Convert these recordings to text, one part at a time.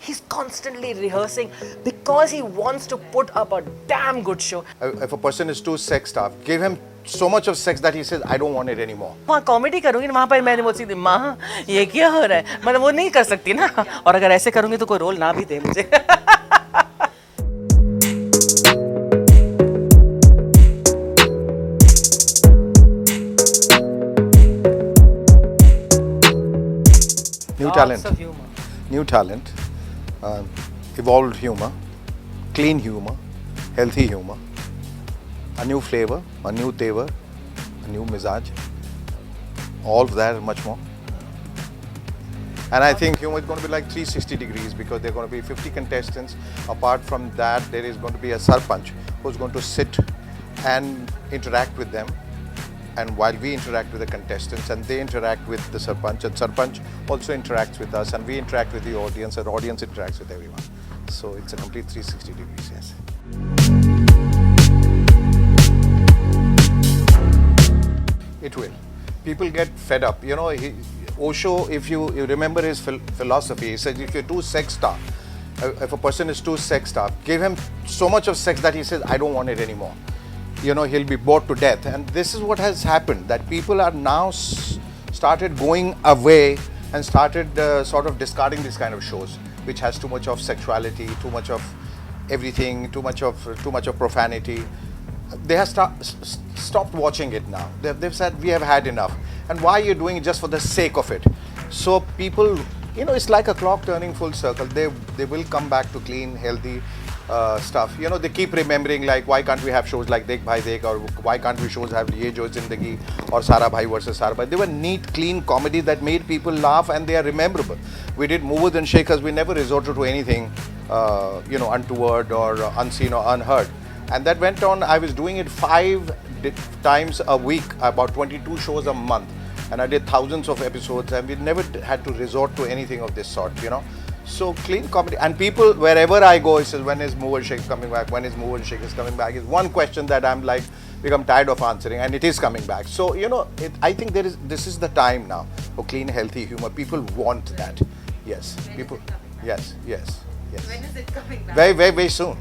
He's constantly rehearsing because he wants to put up a damn good show. If a person is too sex starved, give him so much of sex that he says, I don't want it anymore. वहाँ comedy करूंगी ना, वहाँ पर मैंने बोल सकती माँ ये क्या हो रहा है, मतलब वो नहीं कर सकती ना, और अगर ऐसे करूंगी तो कोई रोल ना भी दे मुझे. New talent. Lots of humor. New talent, evolved humor, clean humor, healthy humor, a new flavor, a new tevar, a new mizaj, all of that and much more. And I think humor is going to be like 360 degrees because there are going to be 50 contestants. Apart from that, there is going to be a sarpanch who's going to sit and interact with them. And while we interact with the contestants and they interact with the Sarpanch, and Sarpanch also interacts with us and we interact with the audience and the audience interacts with everyone. So it's a complete 360 degrees, yes. It will. People get fed up. You know, Osho, if you remember his philosophy, he says if you're too sex starved, if a person is too sex starved, give him so much of sex that he says, I don't want it anymore. You know, he'll be bored to death. And this is what has happened, that people are now started going away and started sort of discarding these kind of shows, which has too much of sexuality, too much of everything, too much of profanity. They have stopped watching it now. They've said, we have had enough. And why you're doing it just for the sake of it? So people, you know, it's like a clock turning full circle. They will come back to clean, healthy stuff. You know, they keep remembering, like, why can't we have shows like Dekh Bhai Dekh, or why can't we shows have Ye Jo Zindagi or Sara Bhai versus Sara Bhai. They were neat, clean comedy that made people laugh and they are rememberable. We did Movies and Shakers. We never resorted to anything, you know, untoward or unseen or unheard. And that went on. I was doing it 5 times a week, about 22 shows a month. And I did thousands of episodes and we never had to resort to anything of this sort, you know. So clean comedy, and people wherever I go, it says, when is Mover Shake coming back? When is Mover Shake is coming back? Is one question that I'm like become tired of answering, and it is coming back. So you know, I think this is the time now for clean, healthy humor. People want that. Yes, people. Yes. When is it coming back? Very soon.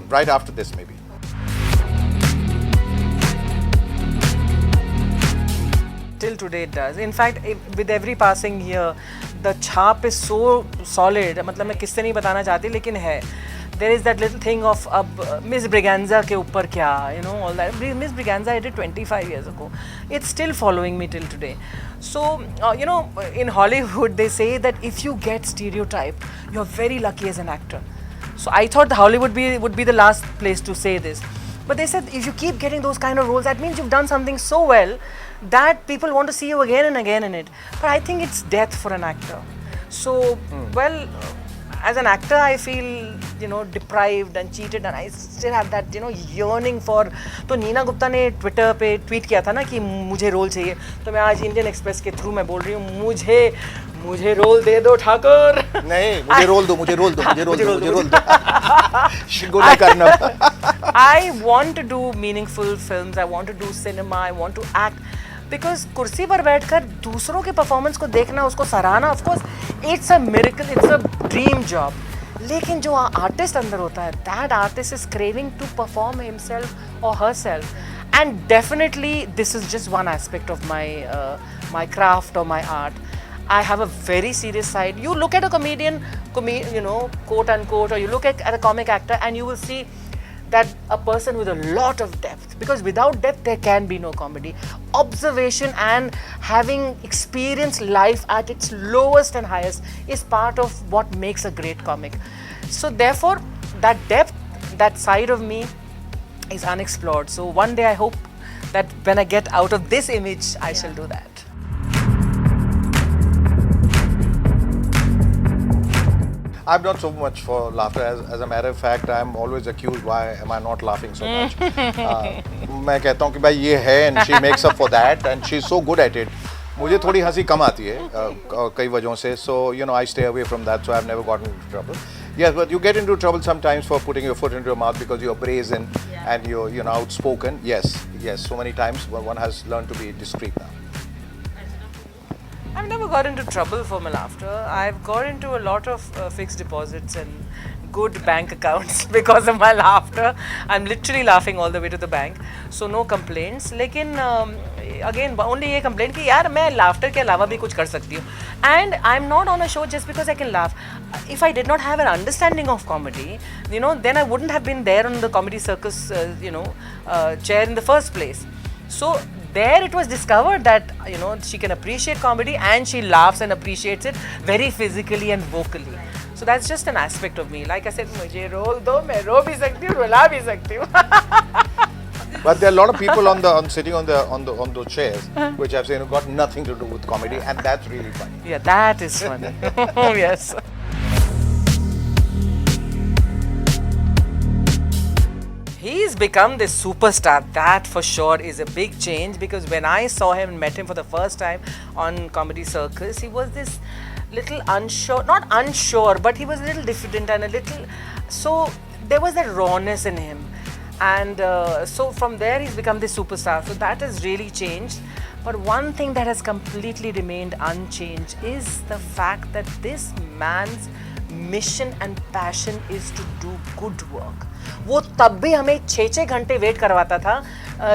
Right after this, maybe. Till today it does. In fact, with every passing year, the chap is so solid. मतलब मैं किससे नहीं बताना चाहती, लेकिन है. There is that little thing of अब Miss Briganza के ऊपर क्या, you know, all that. Miss Briganza I did 25 years ago. It's still following me till today. So, you know, in Hollywood they say that if you get stereotyped, you're very lucky as an actor. So I thought Hollywood would be the last place to say this. But they said if you keep getting those kind of roles, that means you've done something so well that people want to see you again and again in it. But I think it's death for an actor. So, well, as an actor, I feel, you know, deprived and cheated, and I still have that, you know, yearning for. तो नीना गुप्ता ने Twitter पे tweet किया था ना कि मुझे role चाहिए, तो मैं आज इंडियन एक्सप्रेस के थ्रू मैं बोल रही हूँ, मुझे रोल दे दो ठाकुर. नहीं, मुझे रोल दो. गुना करना. I want to do meaningful films. I want to do cinema. I want to act. Because कुर्सी पर बैठकर दूसरों के परफॉर्मेंस को देखना, उसको सराहना, of course, it's a miracle, it's a dream job. लेकिन जो आर्टिस्ट अंदर होता है, that artist is craving to perform himself or herself. And definitely, this is just one aspect of my craft or my art. I have a very serious side. You look at a comedian, you know, quote unquote, or you look at a comic actor, and you will see that a person with a lot of depth, because without depth there can be no comedy. Observation and having experienced life at its lowest and highest is part of what makes a great comic. So therefore, that depth, that side of me is unexplored. So one day I hope that when I get out of this image, I shall do that. I'm not so much for laughter. As a matter of fact, I'm always accused, why am I not laughing so much? मैं कहता हूँ कि भाई ये है, and she makes up for that, and she's so good at it. मुझे थोड़ी हंसी कम आती है कई वजहों से, so you know I stay away from that, so I've never gotten into trouble. Yes, but you get into trouble sometimes for putting your foot into your mouth because you're brazen and you're outspoken. Yes, so many times one has learned to be discreet now. I've never got into trouble for my laughter. I've got into a lot of fixed deposits and good bank accounts because of my laughter. I'm literally laughing all the way to the bank. So no complaints. लेकिन again only ये complaint कि यार मैं laughter के अलावा भी कुछ कर सकती हूँ. And I'm not on a show just because I can laugh. If I did not have an understanding of comedy, you know, then I wouldn't have been there on the comedy circus, chair in the first place. So there it was discovered that, you know, she can appreciate comedy and she laughs and appreciates it very physically and vocally. So that's just an aspect of me. Like I said, मुझे role दो, मैं रो भी सकती हूँ, रुला भी सकती हूँ. But there are a lot of people sitting on those chairs, which have got nothing to do with comedy, and that's really funny. Yeah, that is funny. Yes. He's become this superstar. That for sure is a big change, because when I saw him and met him for the first time on Comedy Circus, he was this little unsure, not unsure, but he was a little diffident and a little, so there was that rawness in him. And so from there he's become this superstar. So that has really changed. But one thing that has completely remained unchanged is the fact that this man's mission and passion is to do good work. वो तब भी हमें 6-6 घंटे wait करवाता था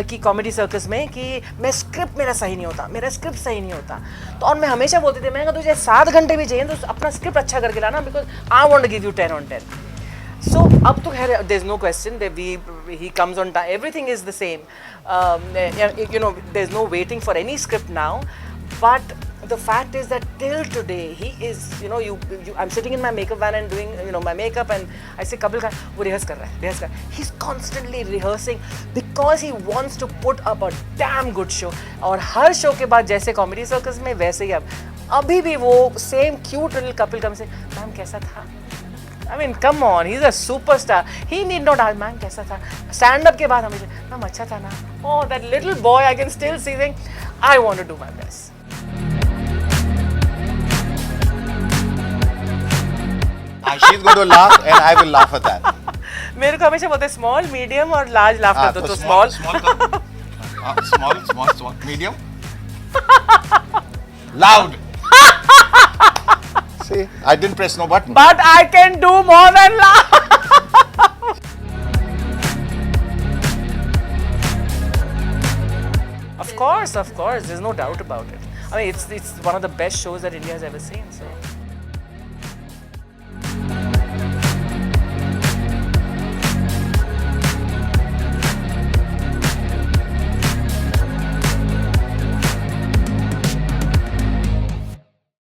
कि comedy circus में कि मैं स्क्रिप्ट मेरा सही नहीं होता, मेरा स्क्रिप्ट सही नहीं होता. तो और मैं हमेशा बोलती थी, मैंने कहा तुझे 7 घंटे भी चाहिए तो अपना स्क्रिप्ट अच्छा करके लाना, because I want to give you 10 on 10. So up to here, there's no question that he comes on time. Everything is the same. You know, there's no waiting for any script now. But the fact is that till today, he is, you know, I'm sitting in my makeup van and doing, you know, my makeup, and I say, Kapil Khan, wo rehearse kar raha hai. He's constantly rehearsing because he wants to put up a damn good show. और हर show के बाद जैसे comedy circus में वैसे ही अभी भी वो same cute little Kapil Khan से, मैम कैसा था? I mean, come on, he's a superstar. He need not ask, man, कैसा था? Stand up के बाद हमेशा, मैम अच्छा था ना? Oh, that little boy, I can still see saying, I want to do my best. She's going to laugh and I will laugh at that. मेरे को हमेशा बोलते small, medium और large laugh करते तो small. Small, medium. Loud. See, I didn't press no button. But I can do more than laugh. Of course, there's no doubt about it. I mean, it's one of the best shows that India has ever seen. So.